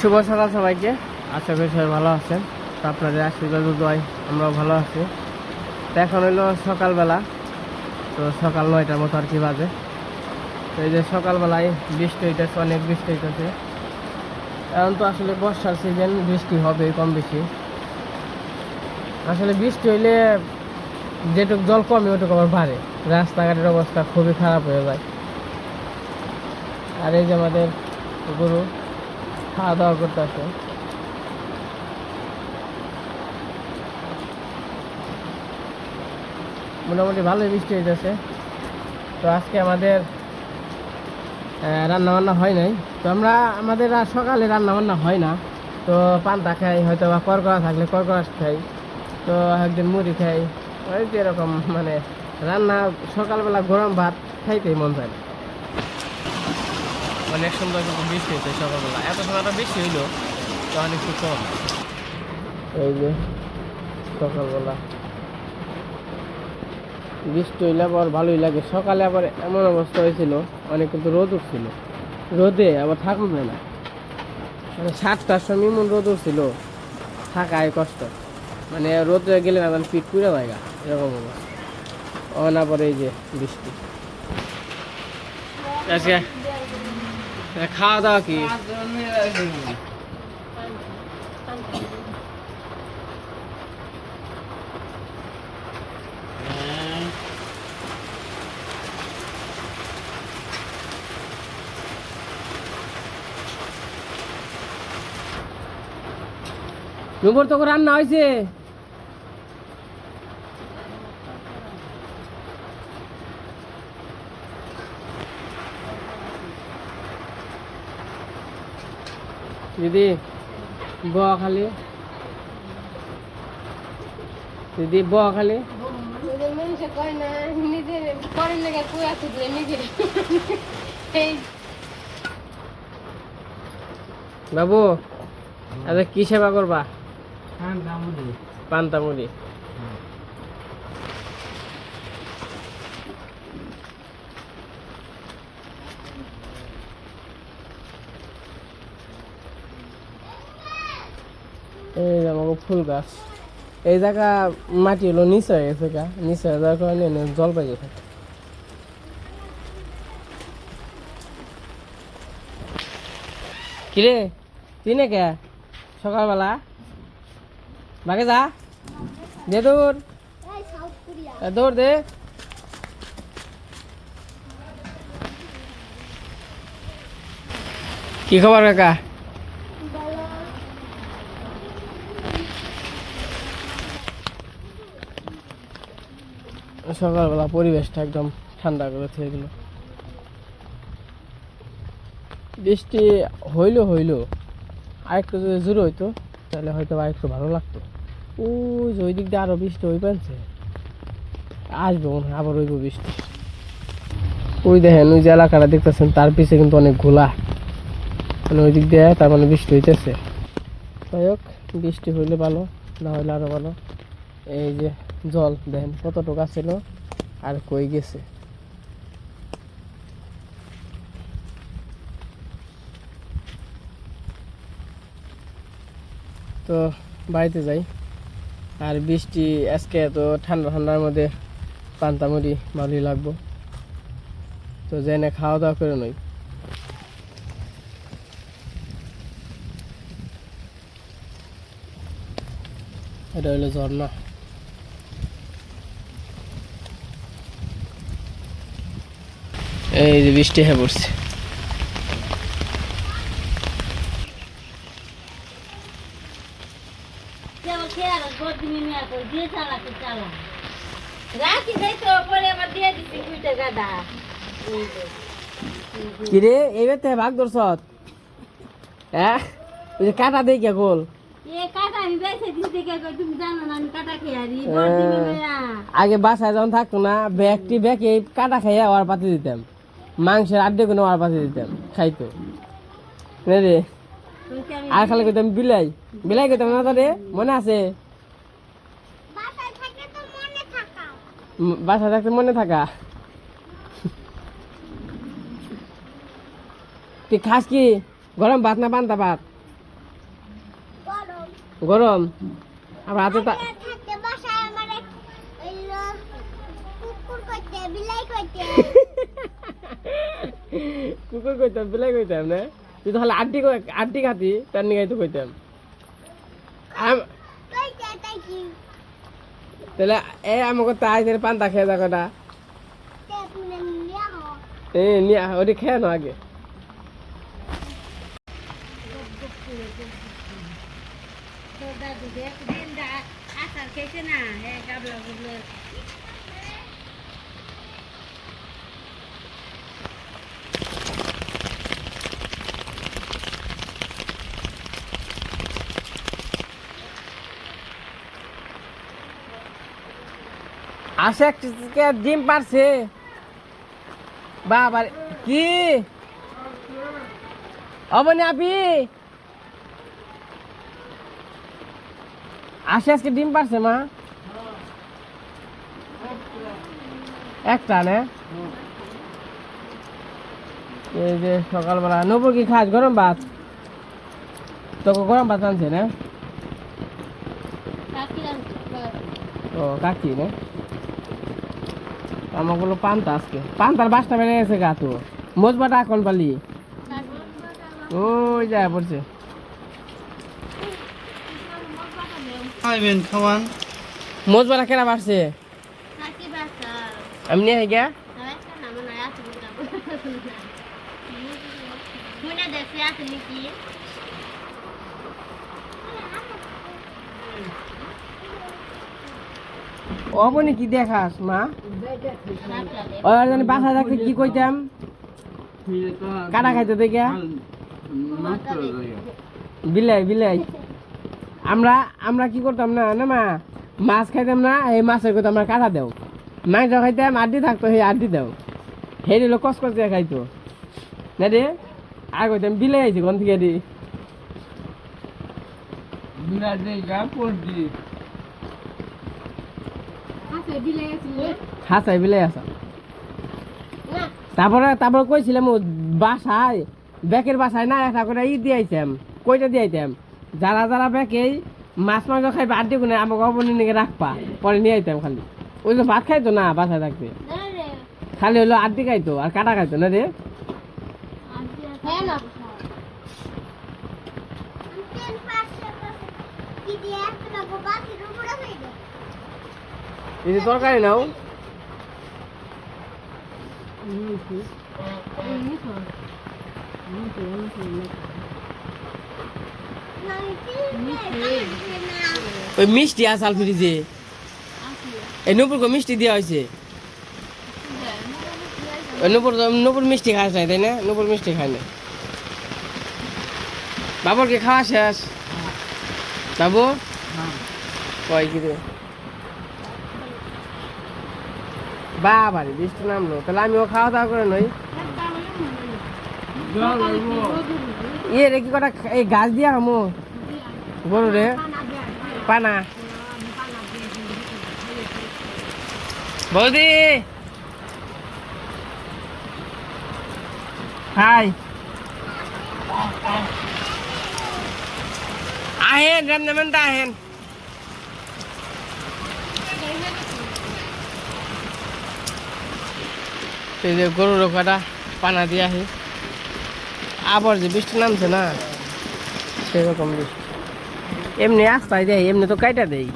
শুভ সকাল সবাইকে, আশা করি সবাই ভালো আছেন। তো আপনাদের আশীর্বাদ দোয়াই আমরাও ভালো আছি। তো এখন হইলো সকালবেলা, তো সকাল 9টার মতো আর কি বাজে। তো এই যে সকালবেলায় বৃষ্টি হইতেছে, অনেক বৃষ্টি হইতেছে। এখন তো আসলে বর্ষার সিজন, বৃষ্টি হবে কম বেশি। আসলে বৃষ্টি হইলে যেটুকু জল কমে ওটুকু আবার বাড়ে, রাস্তাঘাটের অবস্থা খুবই খারাপ হয়ে যায়। আর এই যে আমাদের গরু খাওয়া দাওয়া করতে আছে। মোটামুটি ভালোই বৃষ্টি হইতেছে। তো আজকে আমাদের রান্না বান্না হয় নাই। তো আমাদের সকালে রান্না বান্না হয় না। তো পান্তা খাই, হয়তো বা করকরা থাকলে করকরা খাই, তো একদিন মুড়ি খাই, ওই যে এরকম। মানে রান্না সকালবেলা গরম ভাত খাইতেই মন চায় না। অনেক সুন্দর কিন্তু বৃষ্টি হয়েছে সকালবেলা, এত সময়টা বৃষ্টি হইলো তো অনেক একটু কম। এই যে সকালবেলা বৃষ্টি হইলে আবার ভালোই লাগে। সকালে আবার এমন অবস্থা হয়েছিল, অনেক কিন্তু রোদ উঠছিল, রোদে আবার থাকুন যায় না। মানে 7টার সময় এমন রোদ উঠছিল, থাকায় কষ্ট। মানে রোদে গেলে না মানে পিঠ পুড়ে জায়গা, এরকম অবস্থা। অনা পরে এই যে বৃষ্টি। আজকে খাওয়া দাওয়া কি? নুপুর তো রান্না হয়েছে। দিদি বয়া খালি, দিদি বয়া খালি। বাবু আচ্ছা কি সেবা করবা? পান্তা মুড়ি। এই আমাকে ফুল গাছ, এই জায়গা মাটি হলো নিচে হয়ে গেছে, নিচে হয়ে যাওয়ার কারণে জল পাই গেছে। কিরে তুই না কে সকালবেলা বাগে যা, দে দৌড়, দৌড় দে। কি খবর কাকা? সকালবেলা পরিবেশটা একদম ঠান্ডা করে থেকে গেল। বৃষ্টি হইলো আরেকটু যদি জোরে হইতো তাহলে হয়তো আরেকটু ভালো লাগতো। ওই দিক দিয়ে আরো বৃষ্টি হয়ে পাচ্ছে, আসবো মনে হয় আবার হইব বৃষ্টি। ওই দেখেন ওই যে এলাকাটা দেখতেছেন, তার পিছিয়ে কিন্তু অনেক ঘোলা, মানে ওই দিক দিয়ে তার মানে বৃষ্টি হইতেছে। যাই হোক, বৃষ্টি হইলে ভালো, না হইলে আরো ভালো। এই যে জল দেখেন কতটুকু আছিল আর কই গেছে। তো বাড়িতে যাই। আর বৃষ্টি আজকে তো ঠান্ডার মধ্যে পান্তা মুড়ি ভালোই লাগবো। তো জেনে খাওয়া দাওয়া করে নই। এটা হলো ঝর্ণা। এই যে বৃষ্টি হয়ে পড়ছে। কিরে এইবার থেকে ভাগ ধরছ? হ্যাঁ ওই যে কাটা দেই কে গোল আগে বাসায় যখন থাকতো না, ব্যাগ এই কাটা খাইয়া ওর পাতি দিতাম, মাংসের আড্ডে কোনো ওর পাতি দিতাম, খাইতো রে। আর খালি কইতাম বিলাই বিলাই কইতাম না, তারে মনে আছে? বাসায় থাকতে মনে থাকা। তুই খাস কি গরম ভাত না পান্তা ভাত? গরম আবার হাতে থাকতে বাসায় আমার ওই কুকুর কইতে বিলাই কইতে কুকুর কইতাম বিলাই কইতাম না তুই তো খালি আড্ডি খাতি তার নিয়ে তো কইতাম কইতে তাই কি তাহলে আমাকে তাই পান্তা খেয়ে যাকো না তে তুমি নিয়া হো নিয়ে ওটি খেয়ে না আগে তো দাদু দেখ দিন দা আসার খেতে না হে গাবলা গুবলা আসে একটা ডিম পারছে বাবা কি অবনি আপি আসে আজকে ডিম পারছে মা একটা না এই যে সকালবেলা নবর কি খাস গরম ভাত তোকে গরম ভাত আনছে না ও কাকি না আমাগুলো পান্তা আজকে পান্তার বাসটা বেড়ে গেছে গা তো মজবাটা এখন পালি ওই যায় পড়ছে খাইবেন খাওয়ান মজবাটা কেনা বাড়ছে কাকি বাসা আমি নিয়ে গিয়া আরেকটা নাম না আছে বুঝা মুনা দেখে আছে নাকি অবনি কি দেখাস মা ওর জানি বাসা থাকতে কি কইতাম কাটা খাইতে দেখে বিলাই বিলাই আমরা আমরা কি করতাম না না মা মাছ খাইতাম না এই মাছের কথা আমরা কাটা দেও মাংস খাইতাম আড্ডি থাকতো সেই আড্ডি দেও সেই দিল কস কস দিয়ে খাইতো না রে আর কইতাম বিলাই আইছি কোন থেকে দি হাসাই বিলাই আসা তারপরে কইছিলাম ও বাসায় ব্যাকের বাসায় না একটা করে দিয়াইতাম কইটা দিয়াইতাম যারা যারা ব্যাকে মাছ মাংস খাইবে আড্ডি কোনে আমাকে অবনি নিয়ে রাখবা পরে নিয়ে আইতাম খালি ওই তো ভাত খাইতো না বাসায় থাকতে খালি হলো আড্ডি খাইতো আর কাটা খাইতো না রে এই যে তরকারি নাও ওই মিষ্টি আসাল ফ্রিজে এই নূপুরকে মিষ্টি দেওয়া হয়েছে ওই নূপুর মিষ্টি খাস নাই তাই না নূপুর মিষ্টি খায় না বাবুরকে খাওয়া শেষ বাবু কয় কি রে বাবারে বৃষ্টি নামলো তাহলে আমিও খাওয়া দাওয়া করে নই ইয়ে রে কি কটা এই গাছ দিয়া হামো গরু রে পানা বৌদি হাই আহেন রামনামেন্তা আহেন এই যে গরুর কটা পানা দিয়ে আহি আবার যে বৃষ্টি নামছে না সেরকম বৃষ্টি এমনি আস্তায় দেয় এমনি তো কাইটা দেয়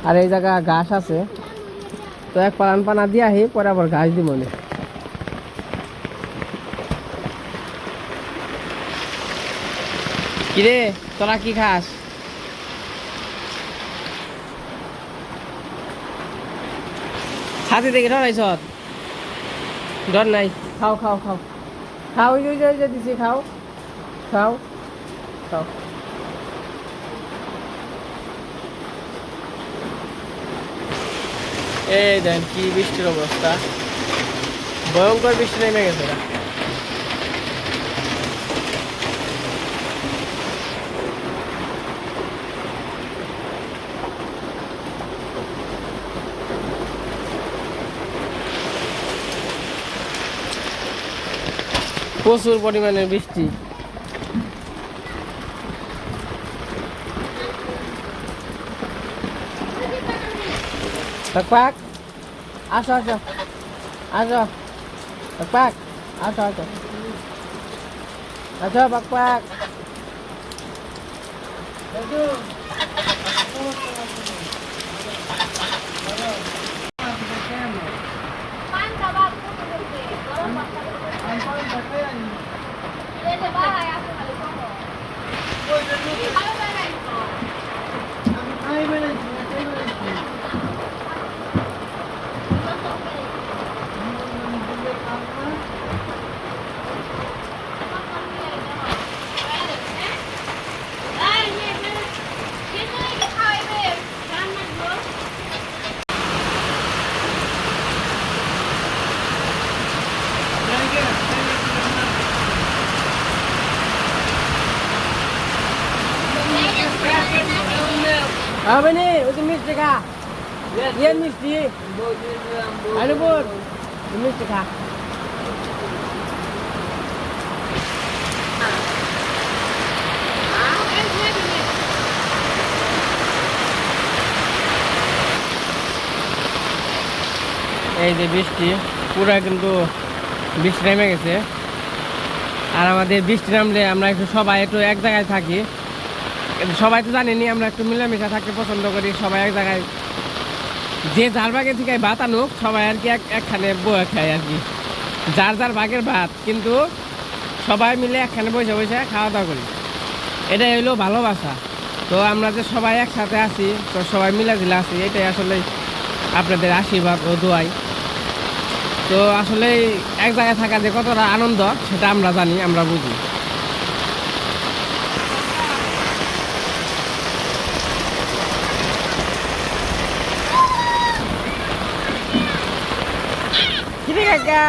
আর এই জায়গা ঘাস আছে তো এক পালান পানা দিয়ে আহি পরে আবার ঘাস দিব মনে কিরে তোরা কি খাস হাতে দেখে ধরাইছ ডর নাই খাও খাও খাও খাও ওই যে দিছি খাও খাও খাও এই দেন কি বৃষ্টির অবস্থা ভয়ঙ্কর বৃষ্টি নেমে গেছে প্রচুর পরিমাণে বৃষ্টি। পাক আসো আসো আসো পাক আসো আসো আসো পাক হবে নি ওই যে মিষ্টি খা ইয়ে মিষ্টি আরে বোন মিষ্টি খা এই যে বৃষ্টি পুরা কিন্তু বৃষ্টি নেমে গেছে। আর আমাদের বৃষ্টি নামলে আমরা একটু সবাই একটু এক জায়গায় থাকি, কিন্তু সবাই তো জানেনি আমরা একটু মিলামিশা থাকতে পছন্দ করি। সবাই এক জায়গায় যে যার ভাগের থেকে ভাত আনুক সবাই আর কি একখানে বয়ে খায় আর কি, যার যার ভাগের ভাত, কিন্তু সবাই মিলে একখানে বসে বসে খাওয়া দাওয়া করি। এটাই হইলো ভালোবাসা। তো আমরা যে সবাই একসাথে আছি, তো সবাই মিলাঝিলা আছি, এটাই আসলে আপনাদের আশীর্বাদ ও দোয়াই। তো আসলে এক জায়গায় থাকা যে কতটা আনন্দ সেটা আমরা জানি, আমরা বুঝি। কিরে কাকা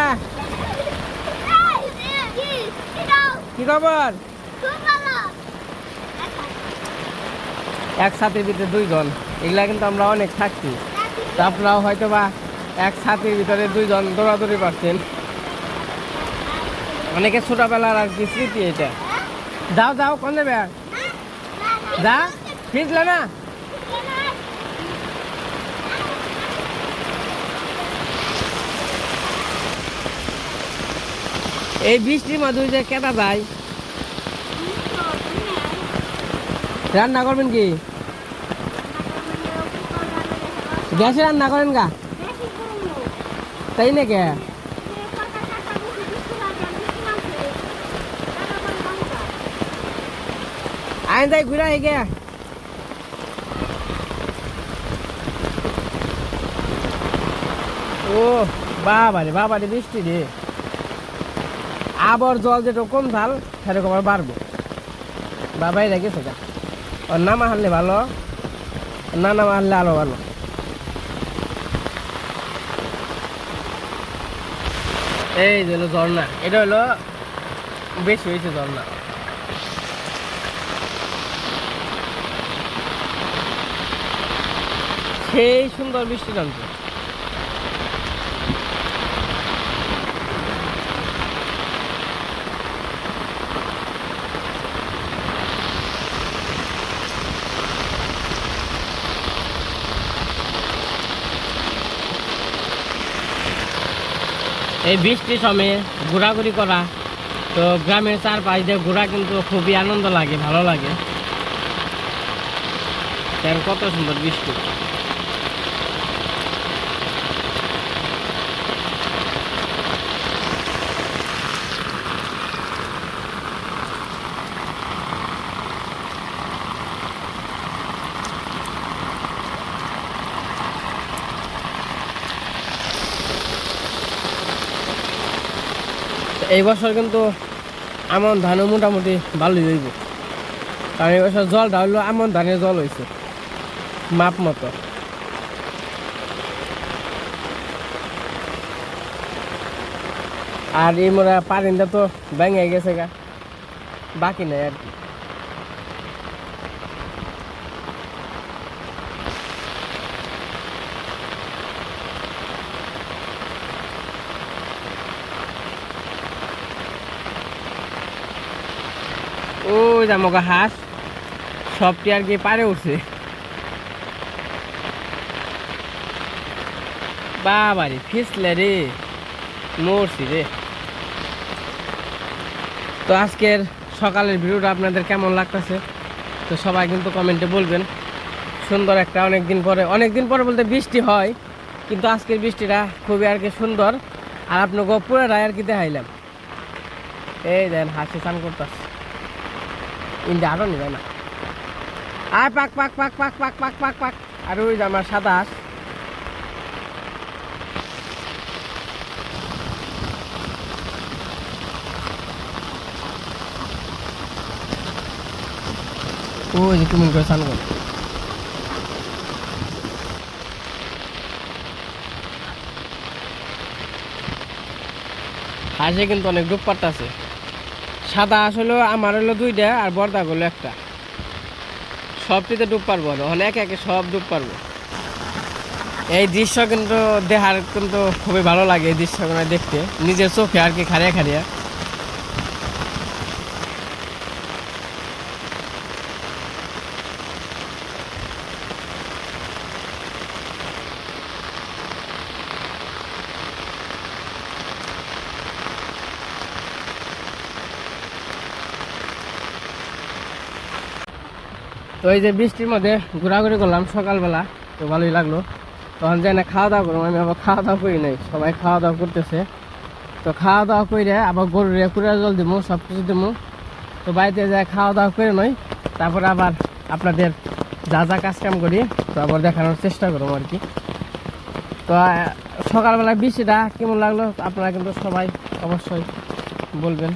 কি খবর? একসাথে ভিতরে দুইজন, এগুলা কিন্তু আমরা অনেক থাকছি। তো আপনারাও হয়তো বা এক ছাতির ভিতরে দুইজন দৌড়াদৌড়ি করছেন। অনেকে ছোটবেলার আর কি স্মৃতি এটা। যাও যাও কোন যাবে যা ফিরলে না। এই বৃষ্টির মধ্যে যে কেটা যায়, রান্না করবেন কি? গ্যাসে রান্না করেন গা? তাই নাকি? আইন যাই ঘুরা গে। ও বাবারে বৃষ্টি রে। আবার জল যেটা কম ঢাল সেরকম আবার বাড়বো। বাবাই রেখেছে গা, ওর নামা হারলে ভালো, না নামা হারলে আরো ভালো। এই যে হলো ঝর্ণা, এটা হলো বেশি হয়েছে ঝর্ণা। সেই সুন্দর বৃষ্টি নামছে। এই বৃষ্টির সময়ে ঘোরাঘুরি করা, তো গ্রামের চারপাশ দিয়ে ঘোরা কিন্তু খুবই আনন্দ লাগে, ভালো লাগে। কত সুন্দর বৃষ্টি। এই বছর কিন্তু আমন ধানও মোটামুটি ভালোই হইব, কারণ এই বছর জলটা হইলো আমন ধানের জল হয়েছে মাপ মতো। আর এই মোরা পারিন্দা তো ভেঙে গেছে গা, বাকি নাই আর কি। ওই যে আমাকে হাঁস সবটি আর কি পারে উঠছে। বাবারে ফিসলে রে, মরছি রে। তো আজকের সকালের ভিডিওটা আপনাদের কেমন লাগতেছে তো সবাই কিন্তু কমেন্টে বলবেন। সুন্দর একটা অনেকদিন পরে বলতে বৃষ্টি হয়, কিন্তু আজকের বৃষ্টিটা খুবই আর কি সুন্দর। আর আপনাকে পুরোটাই আর কি দেখাইলাম। এই দেন হাসি স্নান করতেছে, ইন্ডিয়া আরো নিবে না। আর পাক পাক পাক পাক পাক পাক পাক পাক। আর ওই যে আমার সাদা হাঁস। ওই যে তুমি করে স্নান কর। হাঁসে কিন্তু অনেক ডুব পারতেছে। সাদা হাঁস হলো আমার হলো 2টা আর বর্দা হলো 1টা। সবটিতে ডুব পারবো না, একে একে সব ডুব পারবো। এই দৃশ্য কিন্তু দেখার কিন্তু খুবই ভালো লাগে, এই দৃশ্যগুলো দেখতে নিজের চোখে আর কি খাড়িয়া খাড়িয়া। তো এই যে বৃষ্টির মধ্যে ঘোরাঘুরি করলাম সকালবেলা, তো ভালোই লাগলো। তখন যাই না খাওয়া দাওয়া করবো, আমি আবার খাওয়া দাওয়া করি নাই, সবাই খাওয়া দাওয়া করতেছে। তো খাওয়া দাওয়া করে আবার গরুর কুড়া জল দেবো, সব কিছু দেবো। তো বাড়িতে যাই খাওয়া দাওয়া করে নই, তারপরে আবার আপনাদের যা যা কাজ কাম করি তো আবার দেখানোর চেষ্টা করবো আর কি। তো সকালবেলা বৃষ্টিটা কেমন লাগলো আপনারা কিন্তু সবাই অবশ্যই বলবেন,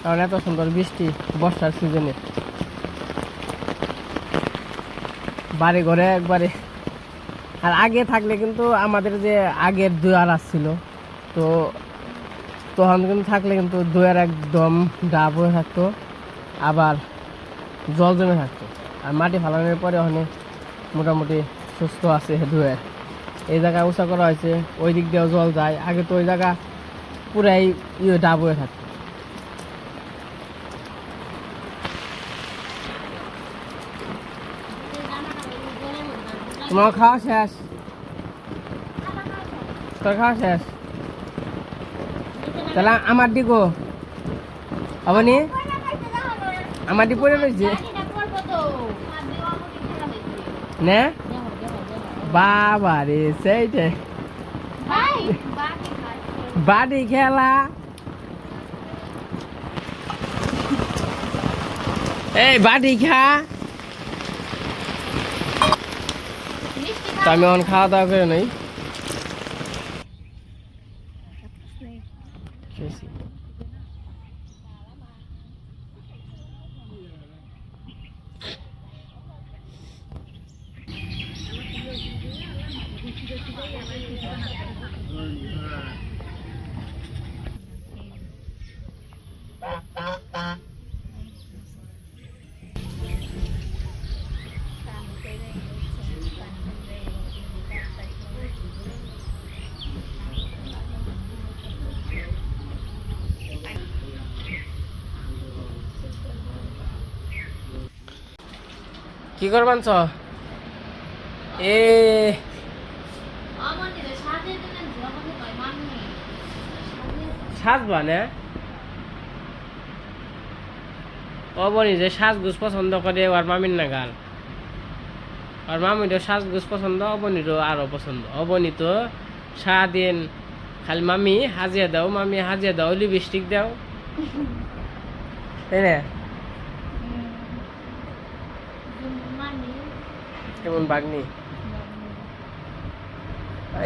কারণ এত সুন্দর বৃষ্টি বর্ষার সিজনে। বাড়ি ঘরে একবারে। আর আগে থাকলে কিন্তু আমাদের যে আগের দুয়ার আসছিল, তো তখন কিন্তু থাকলে কিন্তু দুয়ার একদম ডাব হয়ে থাকতো, আবার জল জমে থাকতো। আর মাটি ফালানোর পরে ওখানে মোটামুটি সুস্থ আছে দুয়ার। এই জায়গা উঁচা করা হয়েছে, ওই দিক দিয়েও জল যায়। আগে তো ওই জায়গা পুরাই ডাব হয়ে থাকতো। তোমার খাওয়া শেষ? তোর খাওয়া শেষ? তাহলে আমার দিকো হবনি, আমার দিক পড়ে রয়েছে না। বাবা রে, সেইটাই বাড়ি খেলা। এই বাড়ি খা। তো আমি এখন খাওয়া দাওয়া করে নই। কি করবান চ এ সাজবা না? অবনি যে সাজগুজ পছন্দ করে ওর মামির না গাল। আর মামিরও সাজগুজ পছন্দ, অবনিরও আরো পছন্দ। অবনি তো সারাদিন খালি মামি হাজিয়া দাও, মামি হাজিয়া দাও, লিপস্টিক দাও, তাই না? কেমন বাগনি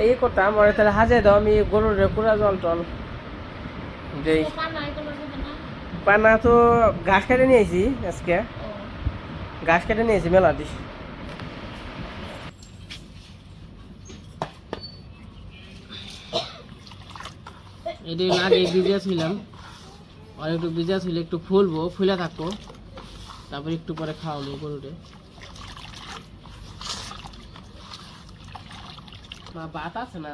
এই করতাম, ওরে তাহলে হাজিয়া দাও, আমি গরুর কুড়া জল টল দেই। পানা তো ঘাস কেটে নিয়েছি, আজকে ঘাস কেটে নিয়েছি মেলা দিস। এদিন আগে ভিজা ছিলাম, আর একটু ভিজা ছিল, একটু ফুলবো, ফুলে থাকবো, তারপর একটু পরে খাওয়াবো গরুটে। ভাত আছে না?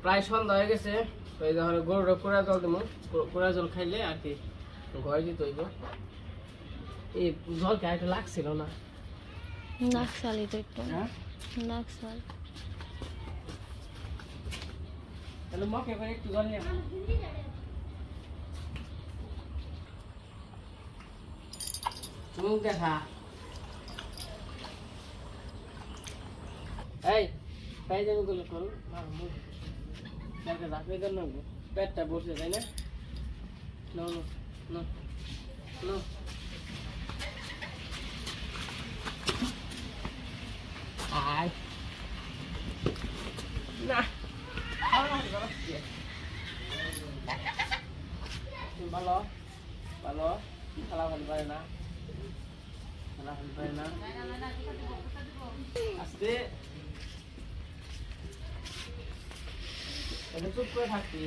প্রায় সন্ধ্যা হয়ে গেছে। তো এই ধরো গরুটা কোড়া জল দেবো, কোড়া জল খাইলে আর কি ঘরে দিতে হইব। এই জলটা একটা লাগছিল না? নাকশালি তো একটু হ্যাঁ, নাকশাল তাহলে মকে করে একটু জল নিয়ে আসো। মুখ দেখা। এই তাই যেন গুলো করো, রাখবে তো না, পেটটা বসে তাই না? No no no no. আয় না, ভালো ভালো খেলা খেলতে পারে না, খেলা খেলতে পারে না। আস্তে এটা চুপ করে থাকছি।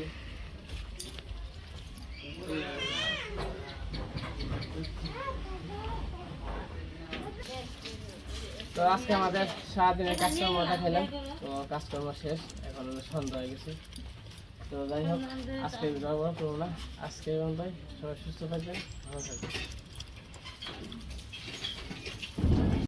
তো আজকে আমাদের সারাদিনের কাজকর্মটা খেলাম, তো কাজকর্ম শেষ, এখন সন্ধ্যা হয়ে গেছে। তো যাই হোক, আজকে ভিডিও বড় করবো না, আজকে সবাই সুস্থ থাকবেন, ভালো থাকবেন।